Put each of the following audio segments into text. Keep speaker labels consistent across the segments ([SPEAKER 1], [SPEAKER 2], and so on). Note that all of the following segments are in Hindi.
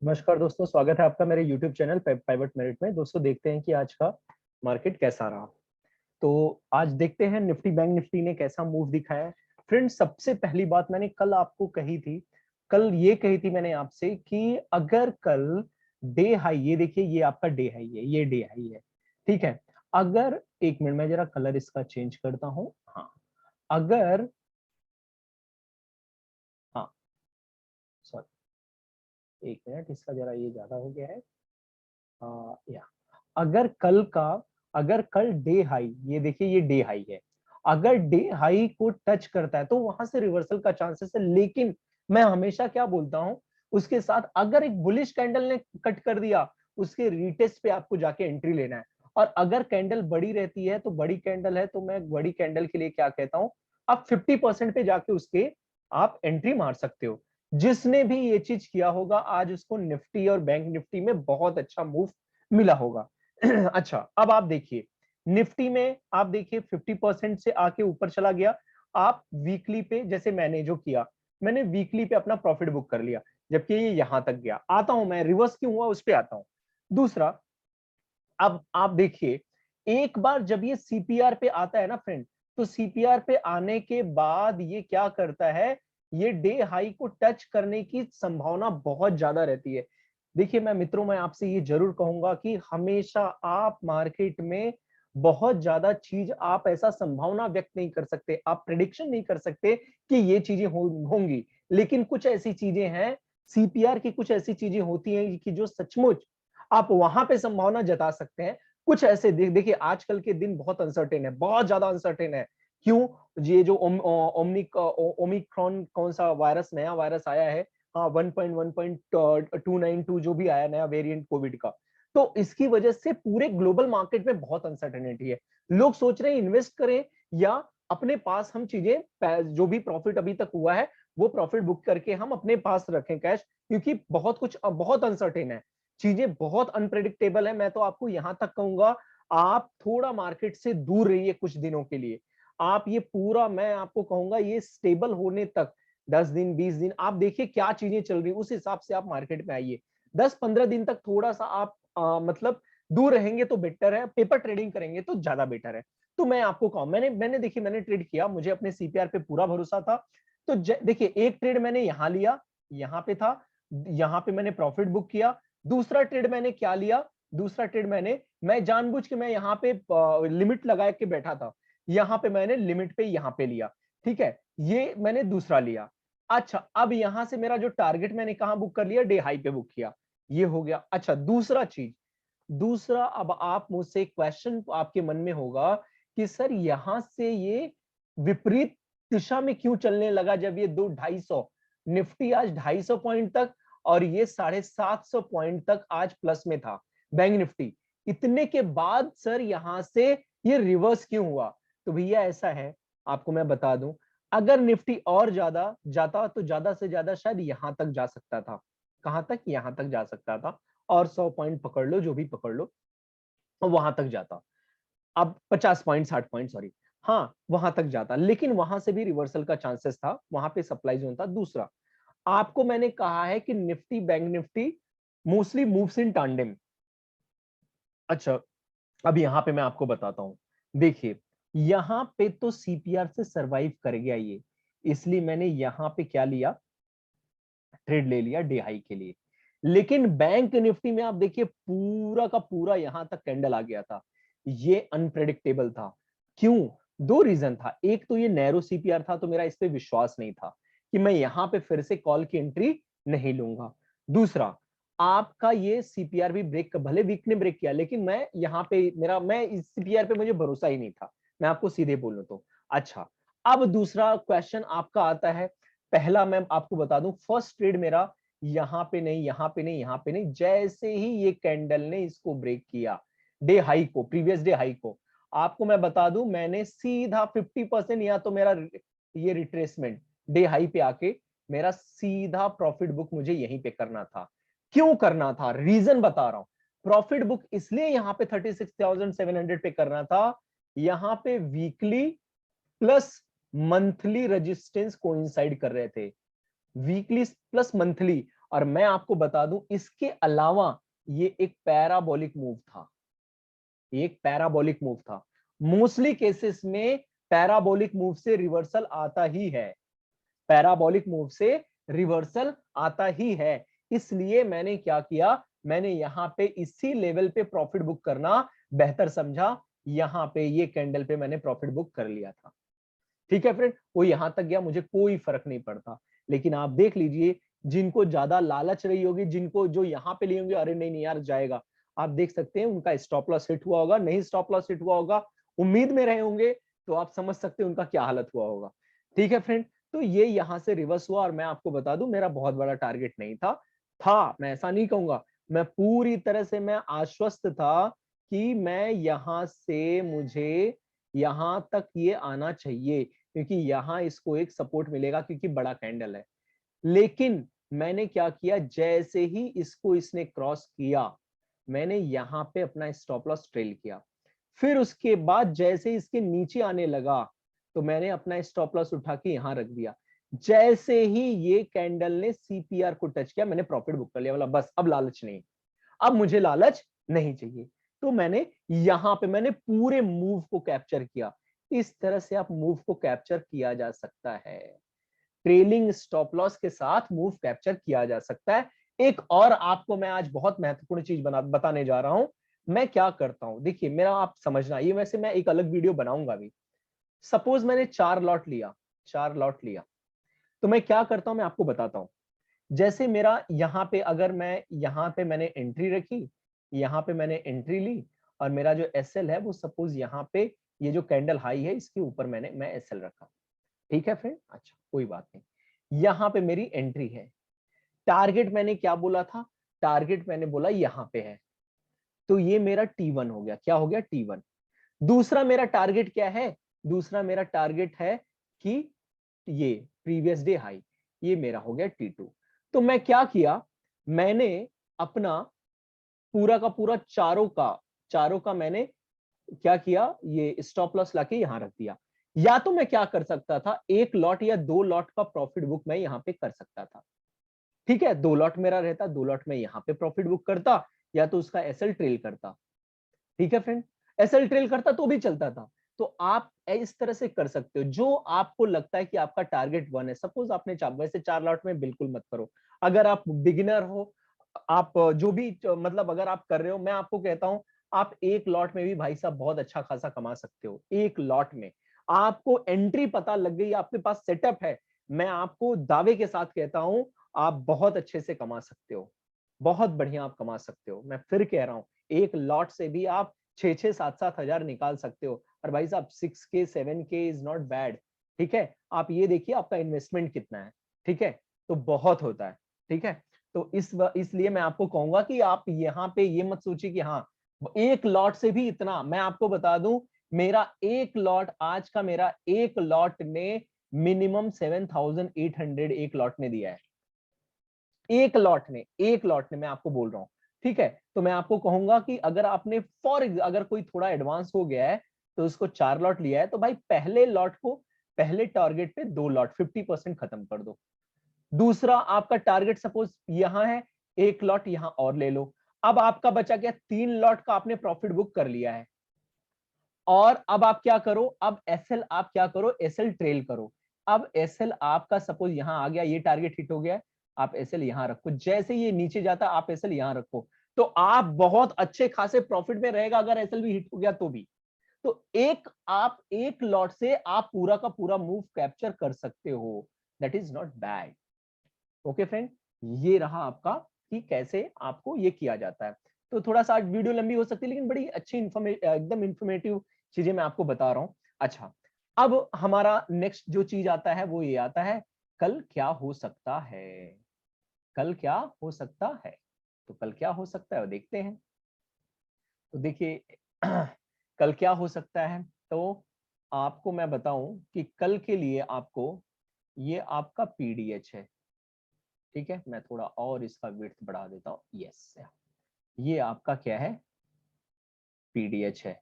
[SPEAKER 1] नमस्कार दोस्तों, स्वागत है आपका मेरे YouTube चैनल पाइवट मेरिट में। दोस्तों देखते हैं कि आज का मार्केट कैसा रहा। तो आज देखते हैं निफ्टी बैंक निफ्टी ने कैसा मूव दिखाया है। फ्रेंड्स, सबसे पहली बात मैंने कल आपको कही थी, कल ये कही थी मैंने आपसे कि अगर कल डे हाई, ये देखिए ये आपका डे हाई है, ये डे हाई है, ठीक है। अगर एक मिनट में जरा कलर इसका चेंज करता हूं। हाँ, अगर हाँ सॉरी, एक मिनट, इसका जरा ये ज्यादा हो गया है। या अगर कल डे हाई, ये देखिए ये डे हाई है, अगर डे हाई को टच करता है तो वहां से रिवर्सल का चांसेस है। लेकिन मैं हमेशा क्या बोलता हूं, उसके साथ अगर एक बुलिश कैंडल ने कट कर दिया, उसके रीटेस्ट पे आपको जाके एंट्री लेना है। और अगर कैंडल बड़ी रहती है, तो बड़ी कैंडल है तो मैं बड़ी कैंडल के लिए क्या कहता हूं, आप 50% पे जाके उसके आप एंट्री मार सकते हो। जिसने भी ये चीज किया होगा, आज उसको निफ्टी और बैंक निफ्टी में बहुत अच्छा मूव मिला होगा। अच्छा, अब आप देखिए निफ्टी में, आप देखिए 50% से आके ऊपर चला गया। आप वीकली पे, जैसे मैंने जो किया, मैंने वीकली पे अपना प्रॉफिट बुक कर लिया, जबकि ये यहां तक गया। आता हूं मैं रिवर्स क्यों हुआ उस पर आता हूं। दूसरा, अब आप देखिए, एक बार जब ये सीपीआर पे आता है ना फ्रेंड, तो सीपीआर पे आने के बाद ये क्या करता है, ये डे हाई को टच करने की संभावना बहुत ज्यादा रहती है। देखिए मैं मित्रों, मैं आपसे ये जरूर कहूंगा कि हमेशा आप मार्केट में बहुत ज्यादा चीज, आप ऐसा संभावना व्यक्त नहीं कर सकते, आप प्रिडिक्शन नहीं कर सकते कि ये चीजें होंगी। लेकिन कुछ ऐसी चीजें हैं, सीपीआर की कुछ ऐसी चीजें होती हैं कि जो सचमुच आप वहां पे संभावना जता सकते हैं। कुछ ऐसे देखिए आजकल के दिन बहुत अनसर्टेन है, बहुत ज्यादा अनसर्टेन है। क्यों? ये जो ओमिक्रॉन कौन सा वायरस, नया वायरस आया है, हाँ 1.1.292 जो भी आया नया वेरिएंट कोविड का, तो इसकी वजह से पूरे ग्लोबल मार्केट में बहुत अनसर्टेनिटी है। लोग सोच रहे हैं इन्वेस्ट करें या अपने पास हम चीजें, जो भी प्रॉफिट अभी तक हुआ है वो प्रॉफिट बुक करके हम अपने पास रखें कैश, क्योंकि बहुत कुछ बहुत अनसर्टेन है, चीजें बहुत अनप्रेडिक्टेबल है। मैं तो आपको यहां तक कहूंगा, आप थोड़ा मार्केट से दूर रहिए कुछ दिनों के लिए। आप ये पूरा, मैं आपको कहूंगा, ये स्टेबल होने तक 10 दिन 20 दिन आप देखिए क्या चीजें चल रही, उस हिसाब से आप मार्केट में आइए। 10-15 दिन तक थोड़ा सा आप मतलब दूर रहेंगे तो बेटर है, पेपर ट्रेडिंग करेंगे तो ज्यादा बेटर है। तो मैं आपको कहूँ, मैंने मैंने देखिए मैंने ट्रेड किया, मुझे अपने सीपीआर पे पूरा भरोसा था। तो देखिए एक ट्रेड मैंने यहां लिया, यहां पे था, यहां पे मैंने प्रॉफिट बुक किया। दूसरा ट्रेड मैंने क्या लिया, दूसरा ट्रेड मैं जानबूझ के मैं यहाँ पे लिमिट लगा के बैठा था, यहाँ पे मैंने लिमिट पे यहाँ पे लिया, ठीक है, ये मैंने दूसरा लिया। अच्छा, अब यहां से मेरा जो टारगेट मैंने कहा बुक कर लिया, डे हाई पे बुक किया, ये हो गया। अच्छा, दूसरा चीज, दूसरा, अब आप मुझसे क्वेश्चन आपके मन में होगा कि सर यहां से ये विपरीत दिशा में क्यों चलने लगा, जब ये 2-250, निफ्टी आज 250 पॉइंट तक और ये 750 पॉइंट तक आज प्लस में था बैंक निफ्टी, इतने के बाद सर यहां से ये रिवर्स क्यों हुआ। तो भैया ऐसा है, आपको मैं बता दूं, अगर निफ्टी और ज्यादा जाता तो ज्यादा से ज्यादा शायद यहां तक जा सकता था। कहां तक? यहां तक जा सकता था, और 100 पॉइंट पकड़ लो, जो भी पकड़ लो, वहां तक जाता। अब 50 पॉइंट 60 पॉइंट, सॉरी, हाँ वहां तक जाता, लेकिन वहां से भी रिवर्सल का चांसेस था, वहां पे सप्लाई जोन था। दूसरा, आपको मैंने कहा है कि Nifty bank Nifty mostly moves in tandem. अच्छा, अब यहां पे मैं आपको बताता हूं, देखिए यहां पे तो सीपीआर से सरवाइव कर गया ये, इसलिए मैंने यहां पे क्या लिया, ट्रेड ले लिया डे हाई के लिए। लेकिन बैंक निफ्टी में आप देखिए पूरा का पूरा यहां तक कैंडल आ गया था, ये अनप्रेडिक्टेबल था। क्यों? दो रीजन था, एक तो ये नैरो सीपीआर था, तो मेरा इस पे विश्वास नहीं था कि मैं यहां पे फिर से कॉल की एंट्री नहीं लूंगा। दूसरा, आपका ये सीपीआर भी ब्रेक, भले वीक ने ब्रेक किया, लेकिन मैं यहाँ पे मैं इस सीपीआर पे मुझे भरोसा ही नहीं था, मैं आपको सीधे बोलूं तो। अच्छा, अब दूसरा क्वेश्चन आपका आता है, पहला मैं आपको बता दूं, फर्स्ट ट्रेड मेरा यहां पे नहीं, यहां पे नहीं, यहां पे नहीं, जैसे ही ये कैंडल ने इसको ब्रेक किया, डे हाई को, प्रीवियस डे हाई को, आपको मैं बता दूं, मैंने सीधा 50%, या तो मेरा ये रिट्रेसमेंट डे हाई पे आके मेरा सीधा प्रॉफिट बुक मुझे यहीं पे करना था। क्यों करना था? रीजन बता रहा हूं। प्रॉफिट बुक इसलिए यहां पे 36,700 पे करना था, यहां पे weekly plus monthly resistance coincide कर रहे थे, वीकली प्लस मंथली। और मैं आपको बता दूं इसके अलावा ये एक पैराबोलिक मूव था, ये एक पैराबोलिक मूव था। मोस्टली केसेस में पैराबोलिक मूव से रिवर्सल आता ही है, पैराबोलिक मूव से रिवर्सल आता ही है। इसलिए मैंने क्या किया, मैंने यहां पे इसी लेवल पे प्रॉफिट बुक करना बेहतर समझा, यहां पे ये कैंडल पे मैंने प्रॉफिट बुक कर लिया था। ठीक है फ्रेंड, वो यहां तक गया, मुझे कोई फर्क नहीं पड़ता। लेकिन आप देख लीजिए, जिनको ज्यादा लालच रही होगी, जिनको जो यहां पे लिए होंगे, अरे नहीं नहीं यार जाएगा, आप देख सकते हैं उनका स्टॉप लॉस हिट हुआ होगा, नहीं स्टॉप लॉस हिट हुआ होगा, उम्मीद में रहे होंगे, तो आप समझ सकते हैं उनका क्या हालत हुआ होगा। ठीक है फ्रेंड, तो ये यहां से रिवर्स हुआ, और मैं आपको बता दूं मेरा बहुत बड़ा टारगेट नहीं था, मैं ऐसा नहीं कहूंगा, मैं पूरी तरह से मैं आश्वस्त था कि मैं यहां से मुझे यहां तक ये आना चाहिए, क्योंकि यहां इसको एक सपोर्ट मिलेगा, क्योंकि बड़ा कैंडल है। लेकिन मैंने क्या किया, जैसे ही इसको इसने क्रॉस किया, मैंने यहां पे अपना स्टॉप लॉस ट्रेल किया। फिर उसके बाद जैसे ही इसके नीचे आने लगा, तो मैंने अपना स्टॉप लॉस उठा के यहां रख दिया। जैसे ही ये कैंडल ने सीपीआर को टच किया, मैंने प्रॉफिट बुक कर लिया, बोला बस अब लालच नहीं, अब मुझे लालच नहीं चाहिए। तो मैंने यहां पे मैंने पूरे मूव को कैप्चर किया। इस तरह से आप मूव को कैप्चर किया जा सकता है, ट्रेलिंग स्टॉप लॉस के साथ मूव कैप्चर किया जा सकता है। एक और आपको मैं आज बहुत महत्वपूर्ण चीज बताने जा रहा हूं। मैं क्या करता हूं, देखिए मेरा आप समझना, ये वैसे मैं एक अलग वीडियो बनाऊंगा भी। सपोज मैंने 4 लॉट लिया, 4 लॉट लिया, तो मैं क्या करता हूं मैं आपको बताता हूं। जैसे मेरा यहाँ पे, अगर मैं यहाँ पे मैंने एंट्री रखी, यहाँ पे मैंने एंट्री ली, और मेरा जो एसएल है वो सपोज यहाँ पे, ये जो कैंडल हाई है इसके ऊपर मैं एसएल रखा। ठीक है फ्रेंड, अच्छा कोई बात नहीं, यहाँ पे मेरी एंट्री है। टारगेट मैंने क्या बोला था, टारगेट मैंने बोला यहाँ पे है, तो ये मेरा T1 हो गया, क्या हो गया T1। दूसरा मेरा टारगेट क्या है, दूसरा मेरा टारगेट है कि ये प्रीवियस डे हाई, ये मेरा हो गया T2। तो मैं क्या किया, मैंने अपना पूरा का पूरा चारों का मैंने क्या किया, ये स्टॉप लॉस लाके यहां रख दिया। या तो मैं क्या कर सकता था, 1 लॉट या 2 लॉट का प्रॉफिट बुक मैं यहां पे कर सकता था। ठीक है, 2 लॉट मेरा रहता, 2 लॉट में यहां पे प्रॉफिट बुक करता, या तो उसका एसएल ट्रेल करता। ठीक है फ्रेंड, एसएल ट्रेल करता तो भी चलता था। तो आप इस तरह से कर सकते हो, जो आपको लगता है कि आपका टारगेट 1 है। सपोज आपने वैसे 4 लॉट में बिल्कुल मत करो, अगर आप बिगिनर हो, आप जो भी मतलब अगर आप कर रहे हो, मैं आपको कहता हूं आप 1 लॉट में भी भाई साहब बहुत अच्छा खासा कमा सकते हो। 1 लॉट में आपको एंट्री पता लग गई, आपके पास सेटअप है, मैं आपको दावे के साथ कहता हूं आप बहुत अच्छे से कमा सकते हो, बहुत बढ़िया आप कमा सकते हो। मैं फिर कह रहा हूं 1 लॉट से भी आप 6-6 7-7 हजार निकाल सकते हो। और भाई साहब 6K 7K is not bad. ठीक है, आप ये देखिए आपका इन्वेस्टमेंट कितना है। ठीक है, तो बहुत होता है। ठीक है, तो इसलिए मैं आपको कहूंगा कि आप यहाँ पे ये मत सोचिए कि हाँ 1 लॉट से भी इतना। मैं आपको बता दूं, मेरा 1 लॉट, आज का मेरा 1 लॉट ने मिनिमम 7,800 1 लॉट ने दिया है। 1 लॉट ने मैं आपको बोल रहा हूँ। ठीक है, तो मैं आपको कहूंगा कि अगर आपने अगर कोई थोड़ा एडवांस हो गया है, तो उसको 4 लॉट लिया है, तो भाई पहले लॉट को, पहले टारगेट पे 2 लॉट 50% खत्म कर दो। दूसरा आपका टारगेट सपोज यहां है, 1 लॉट यहां और ले लो। अब आपका बचा क्या, 3 लॉट का आपने प्रॉफिट बुक कर लिया है। और अब आप क्या करो, अब एसएल आप क्या करो, एसएल ट्रेल करो। अब एसएल आपका सपोज यहां आ गया, ये टारगेट हिट हो गया है, आप एसएल यहां रखो, जैसे ये नीचे जाता आप एसएल यहां रखो, तो आप बहुत अच्छे खासे प्रॉफिट में रहेगा, अगर एसएल भी हिट हो गया तो भी। तो आप 1 लॉट से आप पूरा का पूरा मूव कैप्चर कर सकते हो, that is not bad. Okay friend, ये रहा आपका कि कैसे आपको ये किया जाता है। तो थोड़ा सा आज वीडियो लंबी हो सकती है, लेकिन बड़ी अच्छी एकदम इंफॉर्मेटिव चीजें मैं आपको बता रहा हूँ। अच्छा, अब हमारा नेक्स्ट जो चीज आता है वो ये आता है, कल क्या हो सकता है, कल क्या हो सकता है। तो कल क्या हो सकता है वो देखते हैं। तो देखिए कल क्या हो सकता है, तो आपको मैं बताऊं कि कल के लिए आपको, ये आपका पीडीएच है। ठीक है, मैं थोड़ा और इसका विड्थ बढ़ा देता हूँ, यस, ये आपका क्या है, पीडीएच है।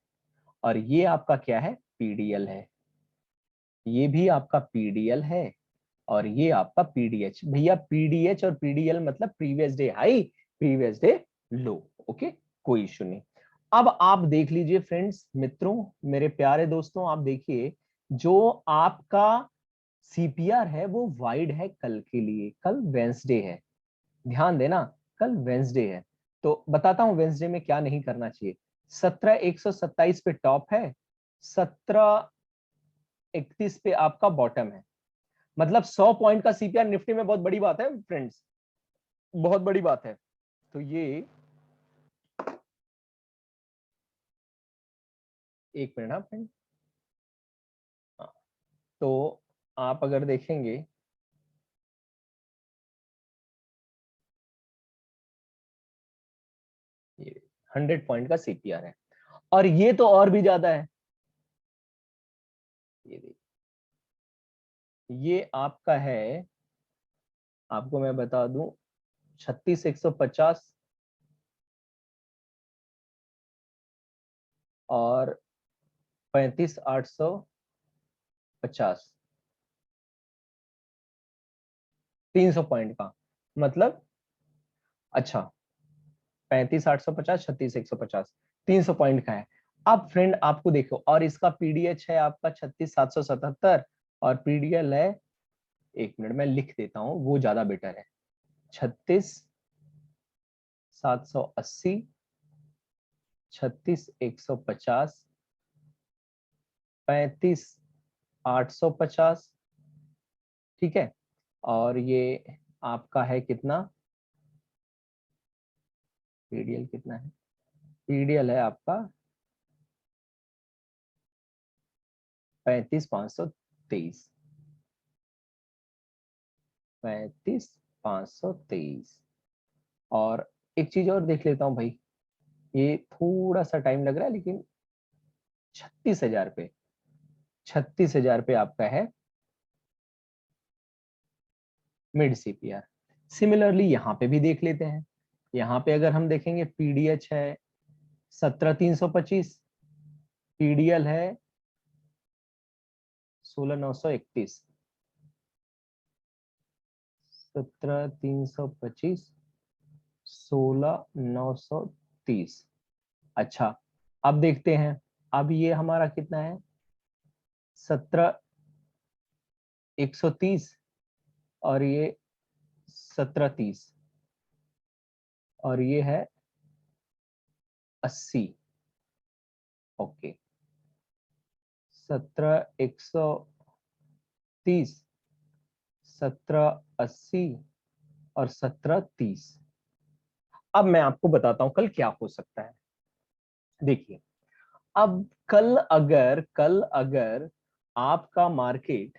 [SPEAKER 1] और ये आपका क्या है, पीडीएल है। ये भी आपका पीडीएल है, और ये आपका पीडीएच। भैया पीडीएच और पीडीएल मतलब previous day high previous day लो। ओके, कोई इश्यू नहीं। अब आप देख लीजिए फ्रेंड्स, मित्रों, मेरे प्यारे दोस्तों, आप देखिए जो आपका सीपीआर है वो वाइड है कल के लिए। कल वेंसडे है, ध्यान देना, कल वेंसडे है। तो बताता हूं वेंसडे में क्या नहीं करना चाहिए। 17,127 पे टॉप है, 17,31 पे आपका बॉटम है। मतलब 100 पॉइंट का सीपीआर निफ्टी में बहुत बड़ी बात है फ्रेंड्स, बहुत बड़ी बात है। तो ये एक मिनट, हाँ फ्रेंड, हाँ, तो आप अगर देखेंगे ये 100 पॉइंट का सीपीआर है, और ये तो और भी ज्यादा है। ये देखिए, ये आपका है, आपको मैं बता दूं, 36,150 और 35,850, 300 पॉइंट का मतलब, अच्छा, 35,850, 36,150, 300 पॉइंट का है। अब फ्रेंड आपको देखो, और इसका पीडीएच है आपका 36,777 और पीडीएल है, एक मिनट मैं लिख देता हूं वो ज्यादा बेटर है, 36,780, 36,150, 35,850, ठीक है। और ये आपका है कितना, पीडीएल कितना है, पीडीएल है आपका 35,523, 35,523। और एक चीज और देख लेता हूं भाई, ये थोड़ा सा टाइम लग रहा है लेकिन 36,000 पे, 36,000 पे आपका है मिड सीपीआर। सिमिलरली यहाँ पे भी देख लेते हैं। यहाँ पे अगर हम देखेंगे पीडीएच है 17,325, पीडीएल है 16,931, 17,325, 16,930। अच्छा, अब देखते हैं, अब ये हमारा कितना है, 17,130 और ये 17,30 और ये है 80। ओके, 17,130, 17,80 और 17,30। अब मैं आपको बताता हूं कल क्या हो सकता है। देखिए, अब कल अगर आपका मार्केट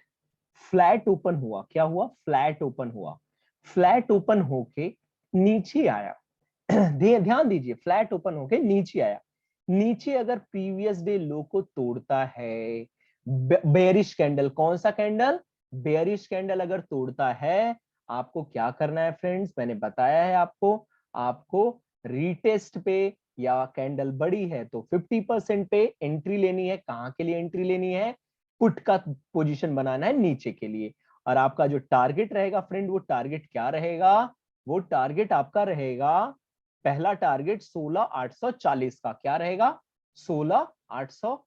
[SPEAKER 1] फ्लैट ओपन हुआ, क्या हुआ, फ्लैट ओपन हुआ, फ्लैट ओपन होके नीचे आया, ध्यान दीजिए, फ्लैट ओपन होके नीचे आया, नीचे अगर प्रीवियस डे लो को तोड़ता है, बेयरिश कैंडल, कौन सा कैंडल, बेयरिश कैंडल अगर तोड़ता है, आपको क्या करना है फ्रेंड्स, मैंने बताया है आपको, आपको रीटेस्ट पे, या कैंडल बड़ी है तो 50% पे एंट्री लेनी है। कहां के लिए एंट्री लेनी है, पुट का पोजीशन बनाना है नीचे के लिए। और आपका जो टारगेट रहेगा फ्रेंड, वो टारगेट क्या रहेगा, वो टारगेट आपका रहेगा, पहला टारगेट 16,840 का, क्या रहेगा, 16,800,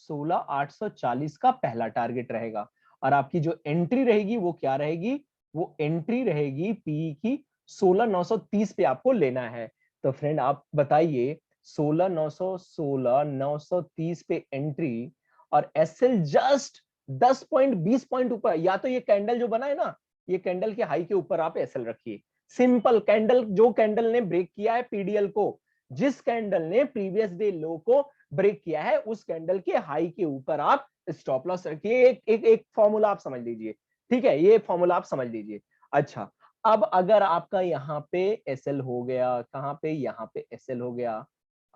[SPEAKER 1] 16,840 का पहला टारगेट रहेगा। और आपकी जो एंट्री रहेगी वो क्या रहेगी, वो एंट्री रहेगी पी की 16,930 पे आपको लेना है। तो फ्रेंड आप बताइए, 16,900, 16,930 पे एंट्री, और एसएल जस्ट 10 पॉइंट 20 पॉइंट ऊपर, या तो ये कैंडल जो बना है ना, ये कैंडल के हाई के ऊपर आप एसएल रखिए। सिंपल, कैंडल जो कैंडल ने ब्रेक किया है पीडीएल को, जिस कैंडल ने प्रीवियस डे लो को ब्रेक किया है, उस कैंडल के हाई के ऊपर आप स्टॉप लॉस रखिए। एक फॉर्मूला आप समझ लीजिए, ठीक है, ये फॉर्मूला आप समझ लीजिए। अच्छा, अब अगर आपका यहाँ पे एसएल हो गया, कहां पे, यहाँ पे एसएल हो गया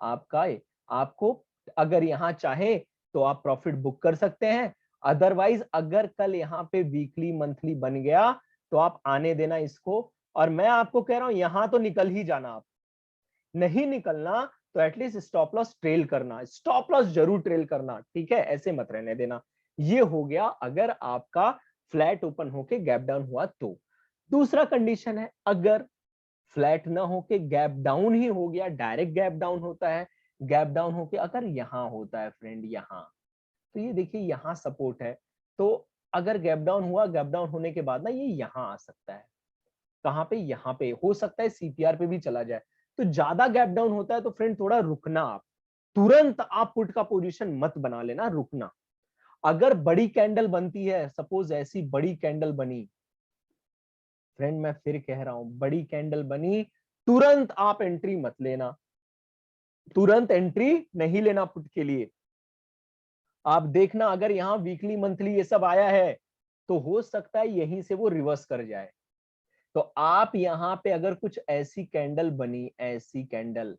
[SPEAKER 1] आपका, आपको अगर यहाँ चाहे तो आप प्रॉफिट बुक कर सकते हैं। अदरवाइज अगर कल यहाँ पे वीकली मंथली बन गया तो आप आने देना इसको। और मैं आपको कह रहा हूं यहां तो निकल ही जाना, आप नहीं निकलना तो एटलीस्ट स्टॉप लॉस ट्रेल करना, स्टॉप लॉस जरूर ट्रेल करना, ठीक है, ऐसे मत रहने देना। ये हो गया अगर आपका फ्लैट ओपन होके गैप डाउन हुआ तो। दूसरा कंडीशन है, अगर फ्लैट ना होके गैप डाउन ही हो गया, डायरेक्ट गैप डाउन होता है, गैप डाउन होके अगर यहां होता है फ्रेंड, यहां, तो ये देखिए यहां सपोर्ट है, तो अगर गैप डाउन हुआ, गैप डाउन होने के बाद ना ये यहां आ सकता है। कहां पे? यहां पे हो सकता है सीपीआर पे भी चला जाए। तो ज्यादा गैप डाउन होता है तो फ्रेंड थोड़ा रुकना, आप तुरंत आप पुट का पोजीशन मत बना लेना, रुकना। अगर बड़ी कैंडल बनती है, सपोज ऐसी बड़ी कैंडल बनी फ्रेंड, मैं फिर कह रहा हूं, बड़ी कैंडल बनी, तुरंत आप एंट्री मत लेना, तुरंत एंट्री नहीं लेना पुट के लिए। आप देखना अगर यहां वीकली मंथली ये सब आया है तो हो सकता है यहीं से वो रिवर्स कर जाए। तो आप यहां पे अगर कुछ ऐसी कैंडल बनी, ऐसी कैंडल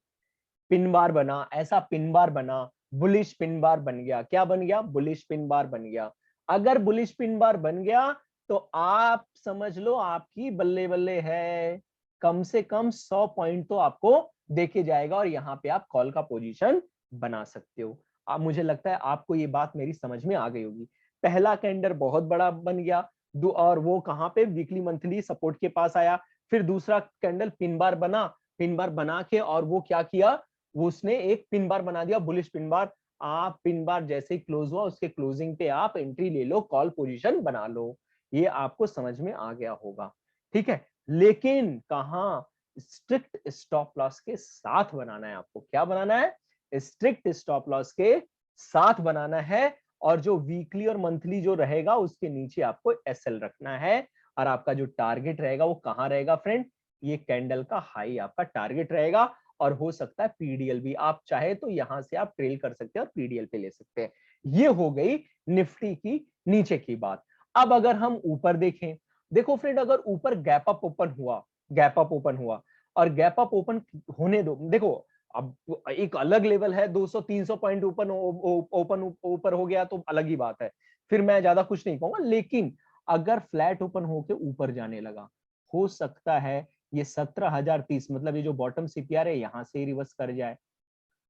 [SPEAKER 1] पिन बार बना, ऐसा पिन बार बना, बुलिश पिन बार बन गया, क्या बन गया? बुलिश पिन बार बन गया। अगर बुलिश पिन बार बन गया तो आप समझ लो आपकी बल्ले बल्ले है, कम से कम 100 पॉइंट तो आपको देके जाएगा और यहाँ पे आप कॉल का पोजीशन बना सकते हो। अब मुझे लगता है आपको ये बात मेरी समझ में आ गई होगी। पहला कैंडल बहुत बड़ा बन गया, और वो कहाँ पे? वीकली मंथली सपोर्ट के पास आया। फिर दूसरा कैंडल पिन बार बना, पिन बार बना के और वो क्या किया? वो उसने एक पिन बार बना दिया, बुलिश पिन बार। आप पिन बार जैसे ही क्लोज हुआ उसके क्लोजिंग पे आप एंट्री ले लो, कॉल पोजीशन बना लो। ये आपको समझ में आ गया होगा, ठीक है। लेकिन कहाँ? स्ट्रिक्ट स्टॉप लॉस के साथ बनाना है आपको। क्या बनाना है? स्ट्रिक्ट स्टॉप लॉस के साथ बनाना है। और जो वीकली और मंथली जो रहेगा उसके नीचे आपको एसएल रखना है। और आपका जो टारगेट रहेगा वो कहाँ रहेगा फ्रेंड? ये कैंडल का हाई आपका टारगेट रहेगा। और हो सकता है पीडीएल भी, आप चाहे तो यहां से आप ट्रेल कर सकते हैं और पीडीएल पे ले सकते हैं। ये हो गई निफ्टी की नीचे की बात। अब अगर हम ऊपर देखें, देखो फ्रेंड, अगर ऊपर गैप अप ओपन हुआ, गैप अप ओपन हुआ और गैप अप ओपन होने दो, देखो अब एक अलग लेवल है, 200-300 पॉइंट ओपन ओपन ऊपर हो गया तो अलग ही बात है, फिर मैं ज्यादा कुछ नहीं कहूंगा। लेकिन अगर फ्लैट ओपन होके ऊपर जाने लगा, हो सकता है ये 17,030, मतलब ये जो बॉटम सीपीआर है यहां से ही रिवर्स कर जाए,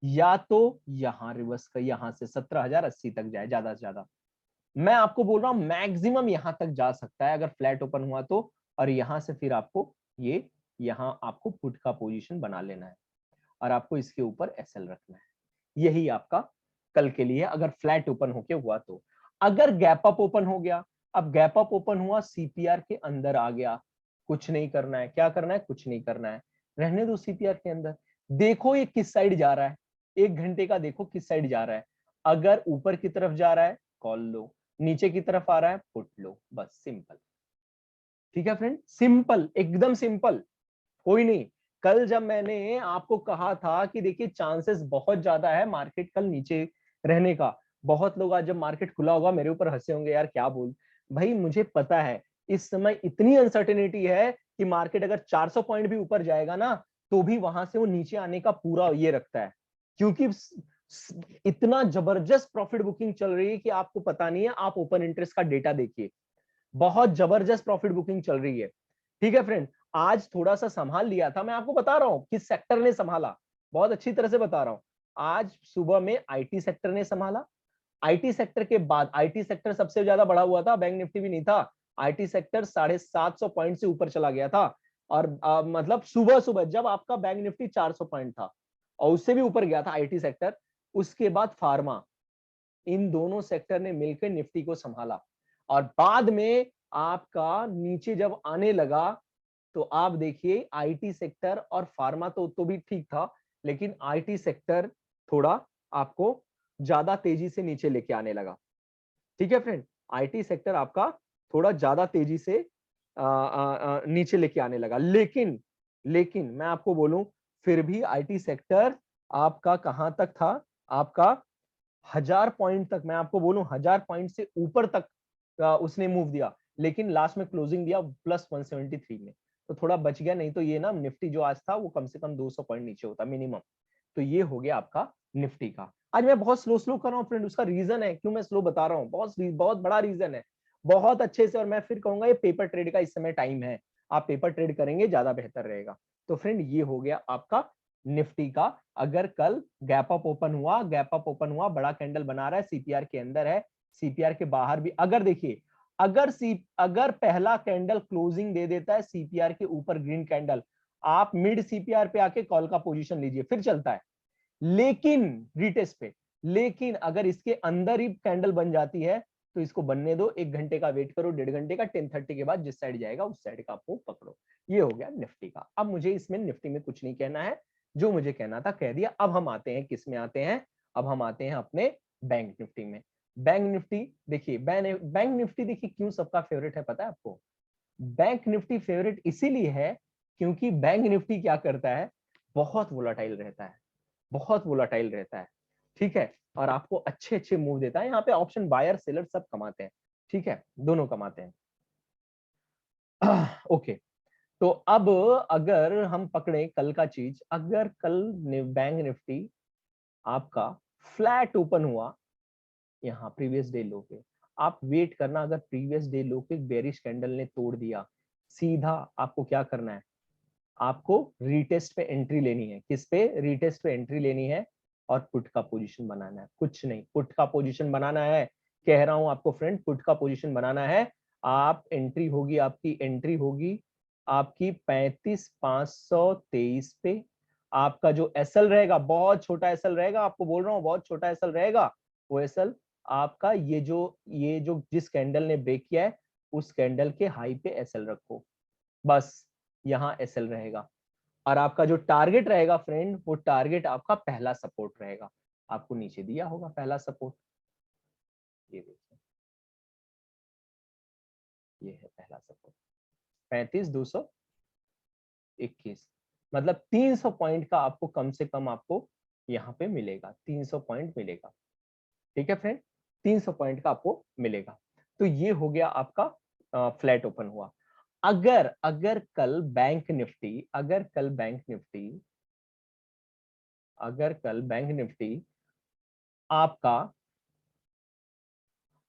[SPEAKER 1] या तो यहां रिवर्स कर, यहां से 17,080 तक जाए ज्यादा से ज्यादा। मैं आपको बोल रहा हूं मैक्सिमम यहां तक जा सकता है अगर फ्लैट ओपन हुआ तो। और यहां से फिर आपको ये, यहां आपको पुट का पोजीशन बना लेना है और आपको इसके ऊपर एसएल रखना है। यही आपका कल के लिए अगर फ्लैट ओपन होके हुआ तो। अगर गैप अप ओपन हो गया, अब गैप अप ओपन हुआ, सीपीआर के अंदर आ गया, कुछ नहीं करना है। क्या करना है? कुछ नहीं करना है, रहने दो सीपीआर के अंदर। देखो ये किस साइड जा रहा है, 1 घंटे का देखो किस साइड जा रहा है। अगर ऊपर की तरफ जा रहा है कॉल लो, नीचे की तरफ आ रहा है पुट लो, बस सिंपल। ठीक है फ्रेंड, सिंपल, एकदम सिंपल, कोई नहीं। कल जब मैंने आपको कहा था कि देखिए चांसेस बहुत ज्यादा है मार्केट कल नीचे रहने का, बहुत लोग आज जब मार्केट खुला होगा मेरे ऊपर हंसे होंगे, यार क्या बोल। भाई मुझे पता है इस समय इतनी अनसर्टेनिटी है कि मार्केट अगर 400 पॉइंट भी ऊपर जाएगा ना तो भी वहां से वो नीचे आने का पूरा ये रखता है, क्योंकि इतना जबरदस्त प्रॉफिट बुकिंग चल रही है कि आपको पता नहीं है। आप ओपन इंटरेस्ट का डेटा देखिए, बहुत जबरदस्त प्रॉफिट बुकिंग चल रही है। ठीक है फ्रेंड, आज थोड़ा सा संभाल लिया था, मैं आपको बता रहा हूं किस सेक्टर ने संभाला, बहुत अच्छी तरह से बता रहा हूं। आज सुबह में आईटी सेक्टर ने संभाला, आईटी सेक्टर के बाद, आईटी सेक्टर सबसे ज्यादा बढ़ा हुआ था, बैंक निफ्टी भी नहीं था। आईटी सेक्टर 750 पॉइंट से ऊपर चला गया था। और मतलब सुबह सुबह जब आपका बैंक निफ्टी 400 पॉइंट था और उससे भी ऊपर गया था आईटी सेक्टर। उसके बाद फार्मा, इन दोनों सेक्टर ने मिलकर निफ्टी को संभाला। और बाद में आपका नीचे जब आने लगा तो आप देखिए आईटी सेक्टर और फार्मा तो भी ठीक था, लेकिन आईटी सेक्टर थोड़ा आपको ज्यादा तेजी से नीचे लेके आने लगा। ठीक है फ्रेंड, आईटी सेक्टर आपका थोड़ा ज्यादा तेजी से नीचे लेके आने लगा। लेकिन मैं आपको बोलूं, फिर भी आईटी सेक्टर आपका कहां तक था? आपका 1000 पॉइंट तक, मैं आपको बोलूं 1000 पॉइंट से ऊपर तक उसने मूव दिया। लेकिन लास्ट में क्लोजिंग दिया +173 में, तो थोड़ा बच गया, नहीं तो ये ना निफ्टी जो आज था वो कम से कम 200 पॉइंट नीचे होता मिनिमम। तो ये हो गया आपका निफ्टी का। आज मैं बहुत स्लो स्लो कर रहा हूँ फ्रेंड, उसका रीजन है क्यों मैं स्लो बता रहा हूँ, बहुत बहुत बड़ा रीजन है, बहुत अच्छे से। और मैं फिर कहूंगा ये पेपर ट्रेड का इस समय टाइम है, आप पेपर ट्रेड करेंगे ज्यादा बेहतर रहेगा। तो फ्रेंड ये हो गया आपका निफ्टी का। अगर कल गैप अप ओपन हुआ, गैप अप ओपन हुआ, बड़ा कैंडल बना रहा है, सीपीआर के अंदर है, सीपीआर के बाहर भी, अगर देखिए अगर पहला कैंडल क्लोजिंग दे देता है सीपीआर के ऊपर ग्रीन कैंडल, आप मिड सीपीआर पे आके कॉल का पोजीशन लीजिए, फिर चलता है। लेकिन रीटेस्ट पे, लेकिन अगर इसके अंदर ही कैंडल बन जाती है तो इसको बनने दो, 1 घंटे का वेट करो, 1.5 घंटे का, 10:30 के बाद जिस साइड जाएगा उस साइड का आपको पकड़ो। ये हो गया निफ्टी का। अब मुझे इसमें निफ्टी में कुछ नहीं कहना है, जो मुझे कहना था कह दिया। अब हम आते हैं किस में आते हैं, अब हम आते हैं अपने बैंक निफ्टी में। बैंक निफ्टी देखिए, बैंक निफ्टी देखिए क्यों सबका फेवरेट है पता है आपको? बैंक निफ्टी फेवरेट इसीलिए है क्योंकि बैंक निफ्टी क्या करता है, बहुत वोलाटाइल रहता है, बहुत वोलाटाइल रहता है, ठीक है, और आपको अच्छे अच्छे मूव देता है। यहाँ पे ऑप्शन बायर सेलर सब कमाते हैं, ठीक है, दोनों कमाते हैं। ओके, तो अब अगर हम पकड़े कल का चीज, अगर कल बैंक निफ्टी आपका फ्लैट ओपन हुआ यहाँ प्रीवियस डे लो पे, आप वेट करना, अगर प्रीवियस डे लो पे बेरिश कैंडल ने तोड़ दिया, सीधा आपको क्या करना है, आपको रीटेस्ट पे एंट्री लेनी है। किस पे? रीटेस्ट पे एंट्री लेनी है और पुट का पोजीशन बनाना है, कुछ नहीं, पुट का पोजीशन बनाना है। कह रहा हूं आपको फ्रेंड, पुट का पोजीशन बनाना है। आप एंट्री होगी, आपकी एंट्री होगी आपकी 35,523 पे। आपका जो एसएल रहेगा, बहुत छोटा एसएल रहेगा, आपको बोल रहा हूं बहुत छोटा एसएल रहेगा। वो एसएल आपका ये जो जिस कैंडल ने ब्रेक किया है उस कैंडल के हाई पे एसएल रखो, बस यहाँ एसएल रहेगा। और आपका जो टारगेट रहेगा फ्रेंड, वो टारगेट आपका पहला सपोर्ट रहेगा, आपको नीचे दिया होगा पहला सपोर्ट, ये देखिए, ये है पहला सपोर्ट 35,221, मतलब 300 पॉइंट का आपको कम से कम आपको यहाँ पे मिलेगा, 300 पॉइंट मिलेगा, ठीक है फ्रेंड, 300 पॉइंट का आपको मिलेगा। तो ये हो गया आपका फ्लैट ओपन हुआ। अगर अगर कल बैंक निफ्टी अगर कल बैंक निफ्टी अगर कल बैंक निफ्टी आपका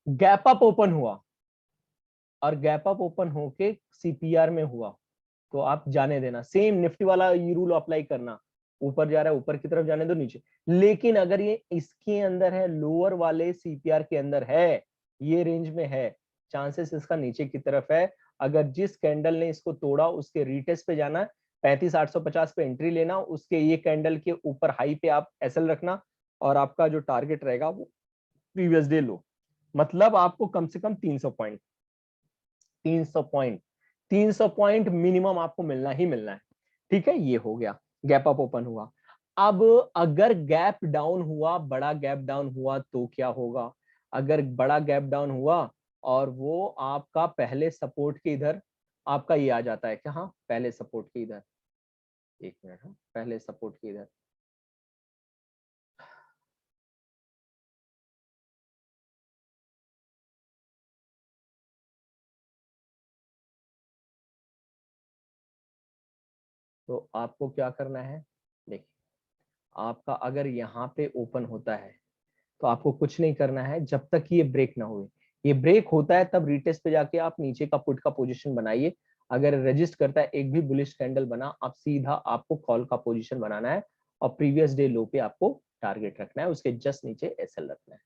[SPEAKER 1] गैप अप ओपन हुआ और गैप अप ओपन होके सीपीआर में हुआ, तो आप जाने देना, सेम निफ्टी वाला ये रूल अप्लाई करना, ऊपर जा रहा है ऊपर की तरफ जाने दो, नीचे। लेकिन अगर ये इसके अंदर है, लोअर वाले सीपीआर के अंदर है, ये रेंज में है, चांसेस इसका नीचे की तरफ है। अगर जिस कैंडल ने इसको तोड़ा उसके रीटेस्ट पे जाना, 35,850 पे एंट्री लेना, उसके ये कैंडल के ऊपर हाई पे आप एसएल रखना, और आपका जो टारगेट रहेगा वो प्रीवियस डे लो, मतलब आपको कम से कम 300 पॉइंट, 300 पॉइंट, 300 पॉइंट मिनिमम आपको मिलना ही मिलना है, ठीक है। ये हो गया, गैप अप ओपन हुआ। अब अगर गैप डाउन हुआ, बड़ा गैप डाउन हुआ तो क्या होगा? अगर बड़ा गैप डाउन हुआ और वो आपका पहले सपोर्ट के इधर, आपका ये आ जाता है क्या, हाँ पहले सपोर्ट के इधर, एक मिनट, हाँ पहले सपोर्ट के इधर, तो आपको क्या करना है, देखिए, आपका अगर यहाँ पे ओपन होता है तो आपको कुछ नहीं करना है जब तक ये ब्रेक ना हुए। ये ब्रेक होता है तब रिटेस्ट पे जाके आप नीचे का पुट का पोजीशन बनाइए। अगर रजिस्ट करता है, एक भी बुलिश कैंडल बना, आप सीधा आपको कॉल का पोजीशन बनाना है और प्रीवियस डे लो पे आपको टारगेट रखना है, उसके जस्ट नीचे एसएल रखना है,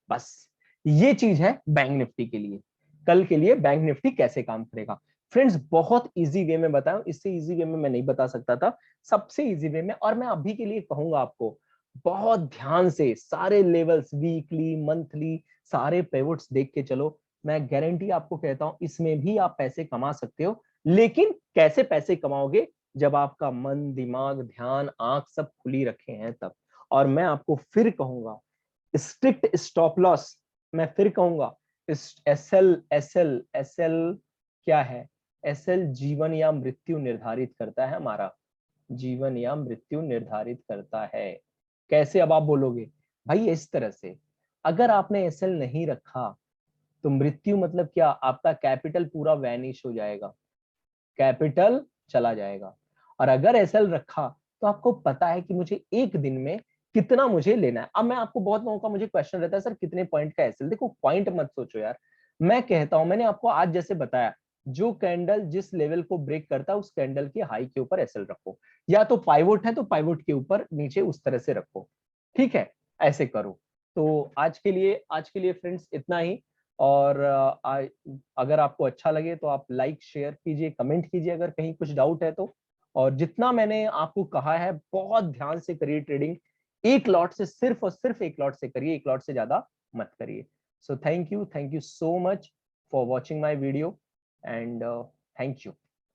[SPEAKER 1] बस। ये चीज है बैंक निफ्टी के लिए। कल के लिए बैंक निफ्टी कैसे काम करेगा फ्रेंड्स, बहुत इजी वे में बताऊं, इससे इजी वे में मैं नहीं बता सकता था, सबसे इजी वे में। और मैं अभी के लिए कहूंगा आपको, बहुत ध्यान से सारे लेवल्स, वीकली मंथली सारे पिवट्स देख के चलो। मैं गारंटी आपको कहता हूं, इसमें भी आप पैसे कमा सकते हो। लेकिन कैसे पैसे कमाओगे? जब आपका मन, दिमाग, ध्यान, आंख सब खुली रखे हैं तब। और मैं आपको फिर कहूंगा, स्ट्रिक्ट स्टॉप लॉस, मैं फिर कहूंगा, एसएल एसएल एसएल क्या है? एसएल जीवन या मृत्यु निर्धारित करता है हमारा, जीवन या मृत्यु निर्धारित करता है। कैसे? अब आप बोलोगे भाई इस तरह से, अगर आपने एसएल नहीं रखा तो मृत्यु मतलब क्या? आपका कैपिटल पूरा वैनिश हो जाएगा, कैपिटल चला जाएगा। और अगर एसएल रखा तो आपको पता है कि मुझे एक दिन में कितना मुझे लेना है। अब मैं आपको, बहुत लोगों का मुझे क्वेश्चन रहता है, सर कितने पॉइंट का एसएल? देखो पॉइंट मत सोचो यार, मैं कहता हूं, मैंने आपको आज जैसे बताया, जो कैंडल जिस लेवल को ब्रेक करता है उस कैंडल के हाई के ऊपर एसएल रखो, या तो पाइवोट है तो पाइवोट के ऊपर नीचे उस तरह से रखो, ठीक है, ऐसे करो। तो आज के लिए फ्रेंड्स इतना ही। और अगर आपको अच्छा लगे तो आप लाइक शेयर कीजिए, कमेंट कीजिए अगर कहीं कुछ डाउट है तो। और जितना मैंने आपको कहा है बहुत ध्यान से करिए ट्रेडिंग, एक लॉट से, सिर्फ और सिर्फ एक लॉट से करिए, एक लॉट से ज्यादा मत करिए। So thank you so much for watching my video and thank you.